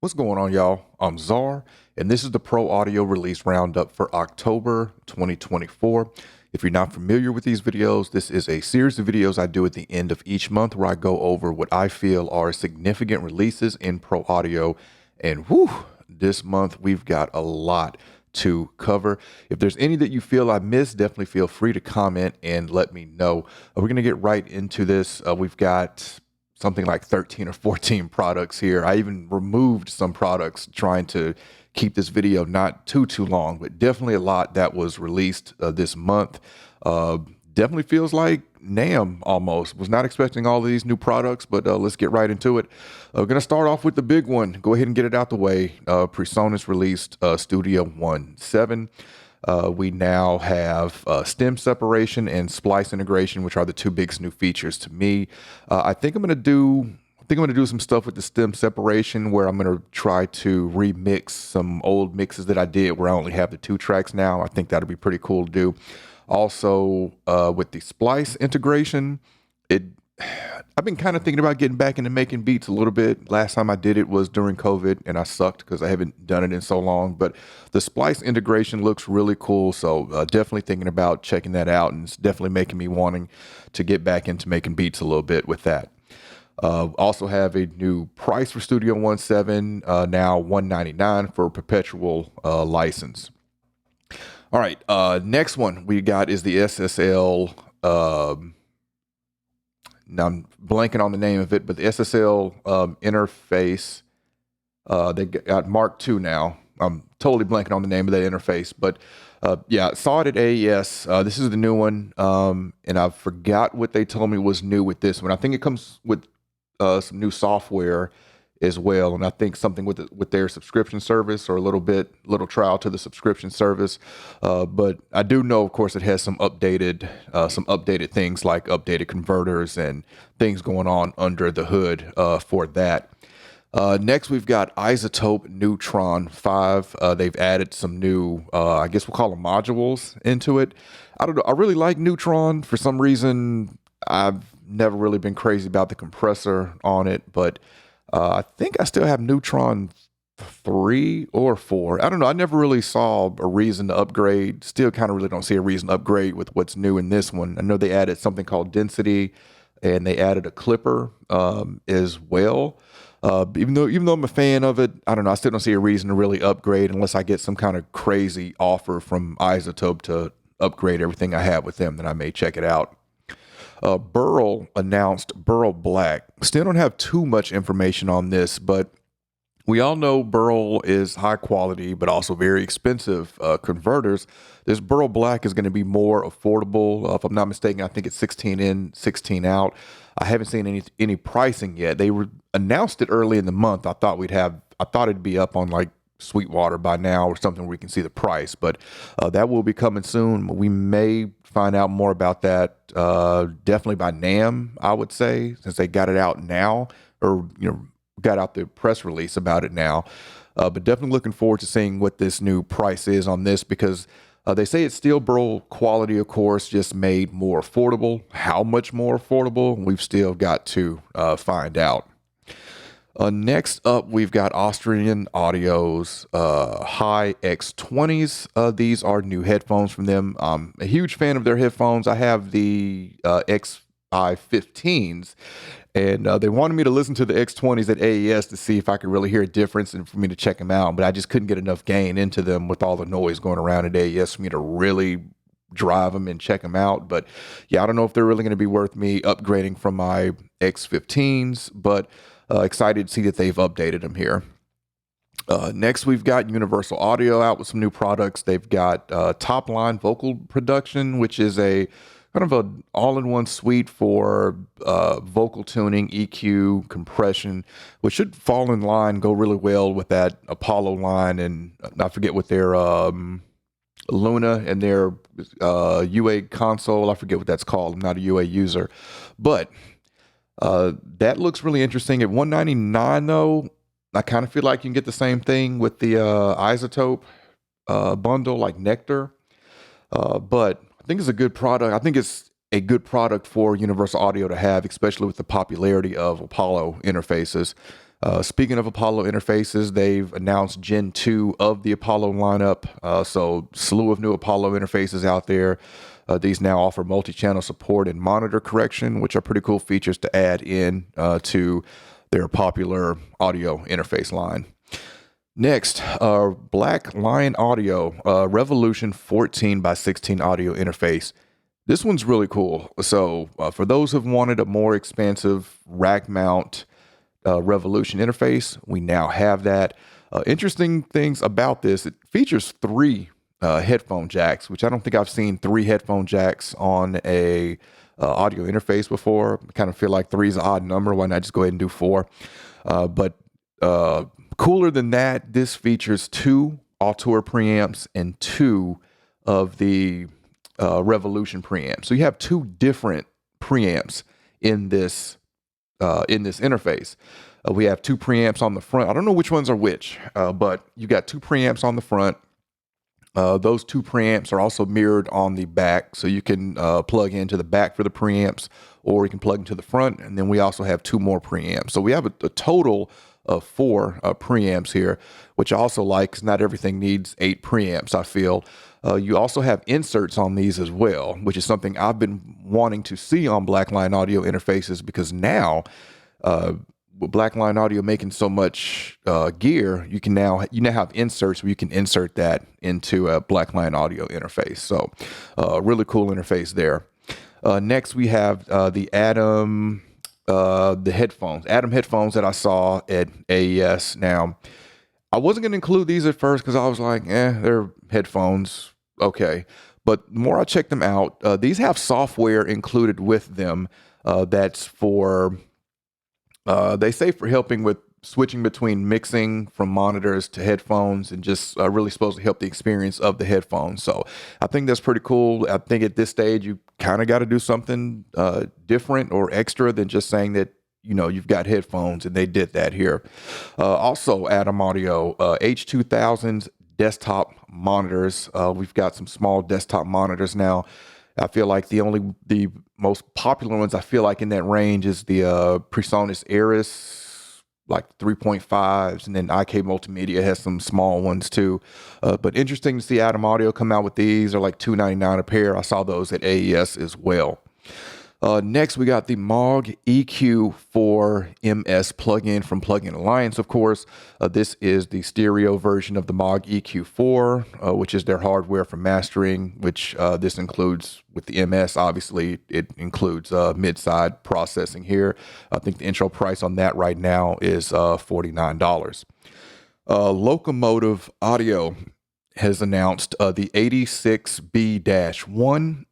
What's going on, y'all? I'm Czar, and this is the Pro Audio Release Roundup for October 2024. If you're not familiar with these videos, this is a series of videos I do at the end of each month where I go over what I feel are significant releases in Pro Audio. And whew, this month we've got a lot to cover. If there's any that you feel I missed, definitely feel free to comment and let me know. We're going to get right into this. We've got something like 13 or 14 products here. I even removed some products trying to keep this video not too long, but definitely a lot that was released this month. Definitely feels like NAMM almost. Was not expecting all of these new products, but let's get right into it. We're going to start off with the big one. Go ahead and get it out the way. PreSonus released Studio One 7. We now have stem separation and splice integration, which are the two biggest new features to me. I think I'm going to do some stuff with the stem separation where I'm going to try to remix some old mixes that I did where I only have the two tracks now. I think that'll be pretty cool to do. Also, with the splice integration, I've been kind of thinking about getting back into making beats a little bit. Last time I did it was during COVID, and I sucked because I haven't done it in so long. But the splice integration looks really cool, so definitely thinking about checking that out, and it's definitely making me wanting to get back into making beats a little bit with that. Also have a new price for Studio One 7, now $199 for perpetual license. All right, next one we got is the SSL. Now I'm blanking on the name of it, but the SSL interface. They got Mark II now. I'm totally blanking on the name of that interface, but yeah, saw it at AES. This is the new one, and I forgot what they told me was new with this one. I think it comes with some new software as well, and I think something with their subscription service or a little trial to the subscription service. But I do know, of course, it has some updated things like updated converters and things going on under the hood for that. Next, we've got Izotope Neutron 5. They've added some new, I guess we'll call them modules into it. I don't know. I really like Neutron. For some reason, I've never really been crazy about the compressor on it, but I think I still have Neutron 3 or 4. I don't know. I never really saw a reason to upgrade. Still kind of really don't see a reason to upgrade with what's new in this one. I know they added something called density, and they added a clipper as well. Even though I'm a fan of it, I don't know. I still don't see a reason to really upgrade unless I get some kind of crazy offer from Izotope to upgrade everything I have with them. Then I may check it out. Burl announced Burl Black. Still don't have too much information on this, but we all know Burl is high quality, but also very expensive converters. This Burl Black is going to be more affordable. If I'm not mistaken, I think it's 16 in, 16 out. I haven't seen any pricing yet. They announced it early in the month. I thought it'd be up on like Sweetwater by now or something where we can see the price, but that will be coming soon. We may find out more about that definitely by NAMM, I would say, since they got it out now, or got out the press release about it now. But definitely looking forward to seeing what this new price is on this, because they say it's still Burl quality, of course, just made more affordable. How much more affordable? We've still got to find out. Next up, we've got Austrian Audio's High X20s. These are new headphones from them. I'm a huge fan of their headphones. I have the XI15s, and they wanted me to listen to the X20s at AES to see if I could really hear a difference and for me to check them out, but I just couldn't get enough gain into them with all the noise going around at AES for me to really drive them and check them out. But yeah, I don't know if they're really going to be worth me upgrading from my X15s, but excited to see that they've updated them here. Next, we've got Universal Audio out with some new products. They've got Top Line Vocal Production, which is a kind of an all-in-one suite for vocal tuning, EQ, compression, which should fall in line, go really well with that Apollo line, and I forget what their Luna and their UA console. I forget what that's called. I'm not a UA user, but that looks really interesting. At $199 though, I kind of feel like you can get the same thing with the Izotope bundle like Nectar. But I think it's a good product. I think it's a good product for Universal Audio to have, especially with the popularity of Apollo interfaces. Speaking of Apollo interfaces, they've announced Gen 2 of the Apollo lineup. So slew of new Apollo interfaces out there. These now offer multi-channel support and monitor correction, which are pretty cool features to add in to their popular audio interface line. Next, Black Lion Audio Revolution 14x16 audio interface. This one's really cool. So for those who've wanted a more expansive rack mount Revolution interface, we now have that. Interesting things about this, it features 3 headphone jacks, which I don't think I've seen 3 headphone jacks on a audio interface before. I kind of feel like 3 is an odd number. Why not just go ahead and do 4? But cooler than that, this features 2 Altura preamps and 2 of the Revolution preamps. So you have 2 different preamps in this interface. We have 2 preamps on the front. I don't know which ones are which, but you got 2 preamps on the front. Those 2 preamps are also mirrored on the back, so you can plug into the back for the preamps, or you can plug into the front, and then we also have 2 more preamps. So we have a total of 4 preamps here, which I also like, because not everything needs 8 preamps, I feel. You also have inserts on these as well, which is something I've been wanting to see on Blackline audio interfaces, because now with Blackline Audio making so much gear, you now have inserts where you can insert that into a Blackline Audio interface. So really cool interface there. Next, we have the Atom headphones that I saw at AES. Now, I wasn't going to include these at first because I was like, they're headphones. Okay. But the more I checked them out, these have software included with them that's for... they say for helping with switching between mixing from monitors to headphones, and just really supposed to help the experience of the headphones. So I think that's pretty cool. I think at this stage, you kind of got to do something different or extra than just saying that, you've got headphones, and they did that here. Also, Atom Audio, H2000s desktop monitors. We've got some small desktop monitors now. I feel like the most popular ones I feel like in that range is the PreSonus Eris, like 3.5s, and then IK Multimedia has some small ones too. But interesting to see Atom Audio come out with these. They're like $2.99 a pair. I saw those at AES as well. Next, we got the Maag EQ4 MS plugin from Plugin Alliance, of course. This is the stereo version of the Maag EQ4, which is their hardware for mastering, which this includes with the MS. Obviously, it includes mid-side processing here. I think the intro price on that right now is $49. Locomotive Audio has announced the 86B-1,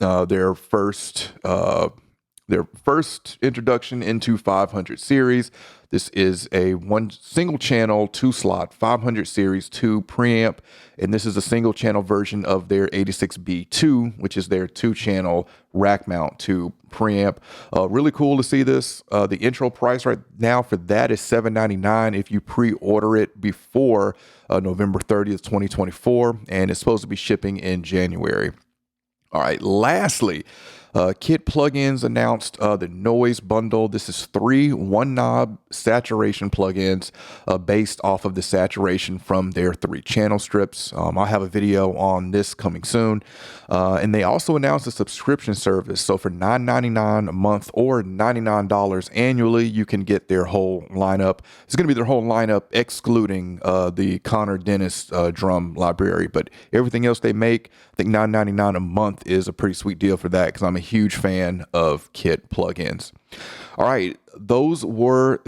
their first introduction into 500 series. This is a single channel 2-slot 500 series 2 preamp, and this is a single channel version of their 86B2, which is their 2-channel rack mount 2 preamp. Really cool to see this. The intro price right now for that is $7.99 if you pre-order it before November 30th, 2024, and it's supposed to be shipping in January. All right, lastly, Kit Plugins announced the Noiz bundle. This is 3 one-knob saturation plugins based off of the saturation from their 3 channel strips. I'll have a video on this coming soon. And they also announced a subscription service. So for $9.99 a month or $99 annually, you can get their whole lineup. It's going to be their whole lineup excluding the Connor Dennis drum library. But everything else they make, I think $9.99 a month is a pretty sweet deal for that, because I'm a huge fan of Kit plugins. All right, those were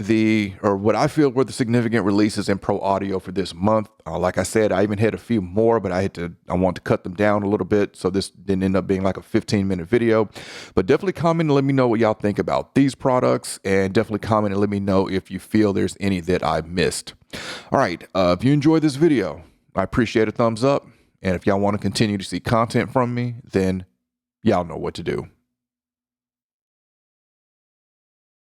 what I feel were the significant releases in pro audio for this month. Like I said, I even had a few more, but I want to cut them down a little bit, so this didn't end up being like a 15-minute video. But definitely comment and let me know what y'all think about these products, and definitely comment and let me know if you feel there's any that I missed. All right, if you enjoyed this video, I appreciate a thumbs up, and if y'all want to continue to see content from me, then y'all know what to do.